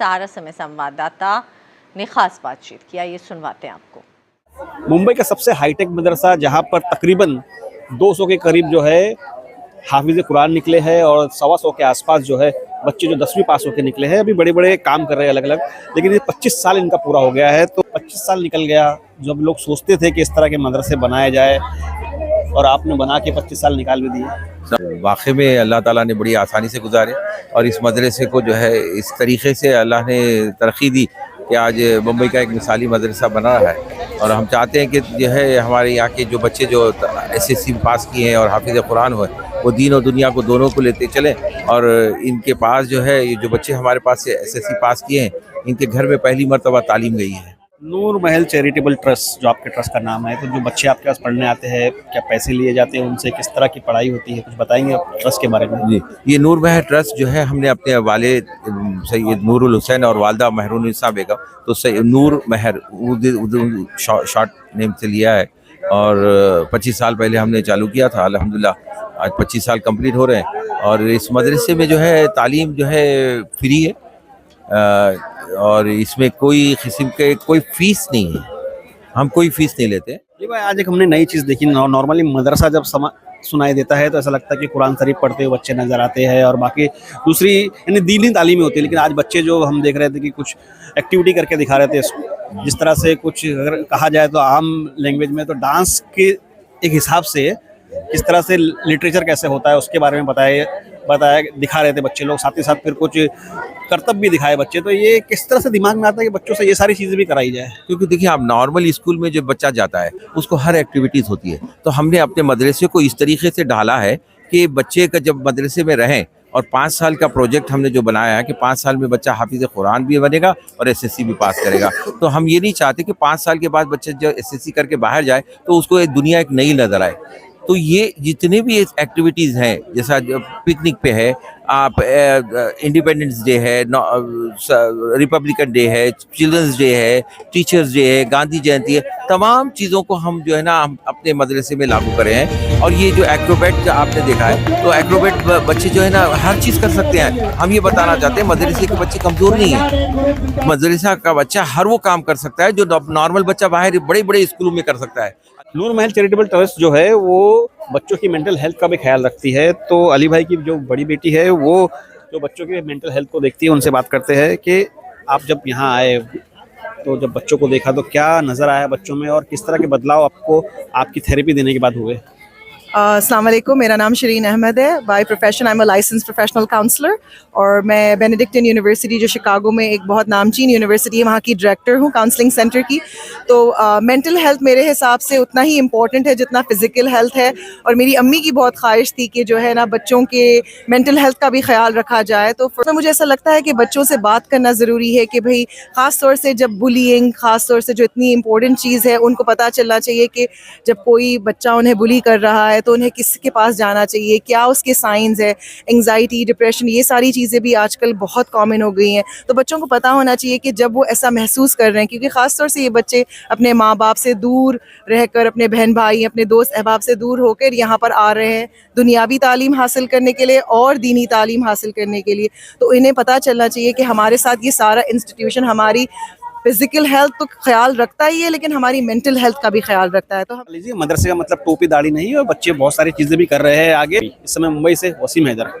सहारा समय संवाददाता ने खास बातचीत किया, ये सुनवाते हैं आपको। मुंबई का सबसे हाईटेक मदरसा जहां पर तकरीबन 200 के करीब जो है हाफिज कुरान निकले हैं और 125 के आसपास जो है बच्चे जो 10वीं पास होकर निकले हैं। अभी बड़े बड़े काम कर रहे हैं अलग अलग, लेकिन ये 25 साल इनका पूरा हो गया है। तो 25 साल निकल गया जब लोग सोचते थे कि इस तरह के मदरसे बनाए जाए, और आपने बना के 25 साल निकाल भी दिए। वाकई में अल्लाह ताला ने बड़ी आसानी से गुजारे और इस मदरसे को जो है इस तरीके से अल्लाह ने तरक्की दी कि आज मुंबई का एक मिसाली मदरसा बना रहा है। और हम चाहते हैं कि जो है हमारे यहाँ के जो बच्चे जो SSC पास किए हैं और हाफिज कुरान हुए, वो दीन और दुनिया को दोनों को लेते चलें। और इनके पास जो है ये जो बच्चे हमारे पास से SSC पास किए हैं, इनके घर में पहली मरतबा तालीम गई है। नूर महल चैरिटेबल ट्रस्ट जो आपके ट्रस्ट का नाम है, तो जो बच्चे आपके पास पढ़ने आते हैं, क्या पैसे लिए जाते हैं उनसे, किस तरह की पढ़ाई होती है, कुछ बताएंगे आप ट्रस्ट के बारे में? जी, ये नूर महल ट्रस्ट जो है हमने अपने वालिद सैयद नूरुल हुसैन और वालदा महरुन्निसा बेगम, तो नूर महर शॉर्ट नेम से लिया है। और 25 साल पहले हमने चालू किया था। अल्हम्दुलिल्लाह आज 25 साल कंप्लीट हो रहे हैं। और इस मदरसे में जो है तालीम जो है फ्री है और इसमें कोई किस्म के कोई फीस नहीं है, हम कोई फीस नहीं लेते। ये भाई आज एक हमने नई चीज़ देखी। नॉर्मली मदरसा जब सुनाई देता है तो ऐसा लगता है कि कुरान शरीफ पढ़ते हुए बच्चे नज़र आते हैं और बाकी दूसरी यानी दीनी तालीमें होती है। लेकिन आज बच्चे जो हम देख रहे थे कि कुछ एक्टिविटी करके दिखा रहे थे, जिस तरह से कुछ अगर कहा जाए तो आम लैंग्वेज में तो डांस के एक हिसाब से किस तरह से लिटरेचर कैसे होता है उसके बारे में बताया दिखा रहे थे बच्चे लोग। साथ ही साथ फिर कुछ करतब भी दिखाए बच्चे। तो ये किस तरह से दिमाग में आता है कि बच्चों से ये सारी चीज़ें भी कराई जाए? क्योंकि देखिए आप नॉर्मल स्कूल में जो बच्चा जाता है उसको हर एक्टिविटीज़ होती है, तो हमने अपने मदरसे को इस तरीके से ढाला है कि बच्चे का जब मदरसे में रहें, और 5 साल का प्रोजेक्ट हमने जो बनाया है कि 5 साल में बच्चा हाफिज कुरान भी बनेगा और SSC भी पास करेगा। तो हम ये नहीं चाहते कि 5 साल के बाद बच्चा जब SSC करके बाहर जाए तो उसको एक दुनिया एक नई नजर आए। तो ये जितने भी एक्टिविटीज़ हैं, जैसा पिकनिक पे है, आप इंडिपेंडेंस डे है, रिपब्लिकन डे है, चिल्ड्रंस डे है, टीचर्स डे है, गांधी जयंती है, तमाम चीज़ों को हम जो है ना हम अपने मदरसे में लागू करे हैं। और ये जो एक्रोबेट आपने देखा है, तो एक्रोबेट बच्चे जो है ना हर चीज़ कर सकते हैं। हम ये बताना चाहते हैं मदरसे के बच्चे कमज़ोर नहीं हैं। मदरसा का बच्चा हर वो काम कर सकता है जो नॉर्मल बच्चा बाहर बड़े बड़े स्कूलों में कर सकता है। नूर महल चैरिटेबल ट्रस्ट जो है वो बच्चों की मेंटल हेल्थ का भी ख्याल रखती है। तो अली भाई की जो बड़ी बेटी है वो जो बच्चों की मेंटल हेल्थ को देखती है, उनसे बात करते हैं कि आप जब यहाँ आए तो जब बच्चों को देखा तो क्या नज़र आया बच्चों में और किस तरह के बदलाव आपको आपकी थेरेपी देने के बाद हुए? अस्सलाम वालेकुम, मेरा नाम शरीन अहमद है। By profession I am a licence professional counsellor और मैं बेनेडिक्टन यूनिवर्सिटी जो शिकागो में एक बहुत नामचीन यूनिवर्सिटी है वहाँ की डायरेक्टर हूँ काउंसलिंग सेंटर की। तो मेंटल हेल्थ मेरे हिसाब से उतना ही इम्पोर्टेंट है जितना फ़िज़िकल हेल्थ है। और मेरी अम्मी की बहुत ख्वाहिश थी कि जो है ना बच्चों के मेंटल हेल्थ का भी ख्याल रखा जाए। तो मुझे ऐसा लगता है कि बच्चों से बात करना ज़रूरी है कि भाई ख़ास तौर से जब बुलिंग, ख़ास तौर से जो इतनी इम्पोर्टेंट चीज़ है, उनको पता चलना चाहिए कि जब कोई बच्चा उन्हें बुली कर रहा है तो उन्हें किसके पास जाना चाहिए, क्या उसके साइंस है। एंग्जाइटी, डिप्रेशन, ये सारी चीज़ें भी आजकल बहुत कॉमन हो गई हैं। तो बच्चों को पता होना चाहिए कि जब वो ऐसा महसूस कर रहे हैं, क्योंकि ख़ास तौर से ये बच्चे अपने माँ बाप से दूर रहकर, अपने बहन भाई, अपने दोस्त अहबाब से दूर होकर यहाँ पर आ रहे हैं दुनियावी तालीम हासिल करने के लिए और दीनी तालीम हासिल करने के लिए। तो इन्हें पता चलना चाहिए कि हमारे साथ ये सारा इंस्टीट्यूशन हमारी फिजिकल हेल्थ तो ख्याल रखता ही है लेकिन हमारी मेंटल हेल्थ का भी ख्याल रखता है। तो हम लीजिए मदरसे का मतलब टोपी दाढ़ी नहीं है, और बच्चे बहुत सारी चीज़ें भी कर रहे हैं आगे। इस समय मुंबई से वसीम हैदर।